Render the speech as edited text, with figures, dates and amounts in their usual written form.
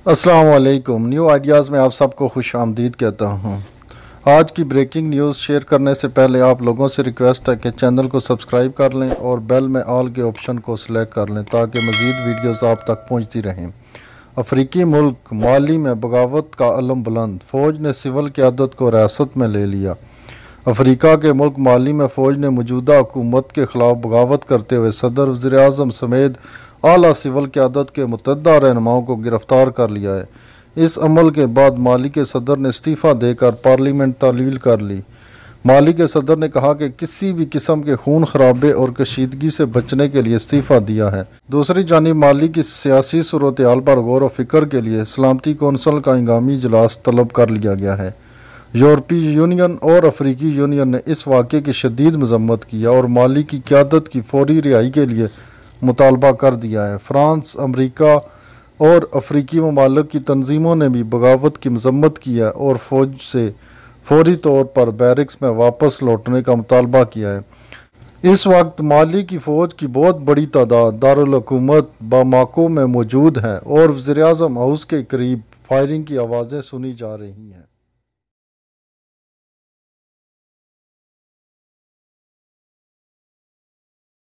अस्सलाम वालेकुम। New ideas में आप सबको खुश आमदीद कहता हूँ। आज की ब्रेकिंग न्यूज़ शेयर करने से पहले आप लोगों से रिक्वेस्ट है कि चैनल को सब्सक्राइब कर लें और बेल में ऑल के ऑप्शन को सिलेक्ट कर लें ताकि मज़ीद वीडियोस आप तक पहुँचती रहें। अफ्रीकी मुल्क माली में बगावत का अलम बुलंद, फ़ौज ने सिविल क़यादत को रियासत में ले लिया। अफ्रीका के मुल्क माली में फ़ौज ने मौजूदा हुकूमत के ख़िलाफ़ बगावत करते हुए सदर, वज़ीर-ए-आज़म समेत आला सिविल क़यादत के मुतअद्दिद रहनुमाओं को गिरफ़्तार कर लिया है। इस अमल के बाद माली के सदर ने इस्तीफ़ा देकर पार्लियामेंट तहलील कर ली। माली के सदर ने कहा कि किसी भी किस्म के खून खराबे और कशीदगी से बचने के लिए इस्तीफ़ा दिया है। दूसरी जानिब माली की सियासी सूरत हाल पर गौर व फिक्र के लिए सलामती कौंसल का हंगामी इजलास तलब कर लिया गया है। यूरोपीय यूनियन और अफ्रीकी यूनियन ने इस वाक़े की शदीद मज़म्मत किया और माली की क़यादत की फौरी रिहाई के लिए मुतालबा कर दिया है। फ्रांस, अमरीका और अफ्रीकी ममालिक की तंजीमों ने भी बगावत की मज़म्मत की है और फ़ौज से फौरी तौर पर बैरक्स में वापस लौटने का मुतालबा किया है। इस वक्त माली की फ़ौज की बहुत बड़ी तादाद दारुल हुकूमत बामाको में मौजूद है और वज़ीर-ए-आज़म हाउस के करीब फायरिंग की आवाज़ें सुनी जा रही हैं।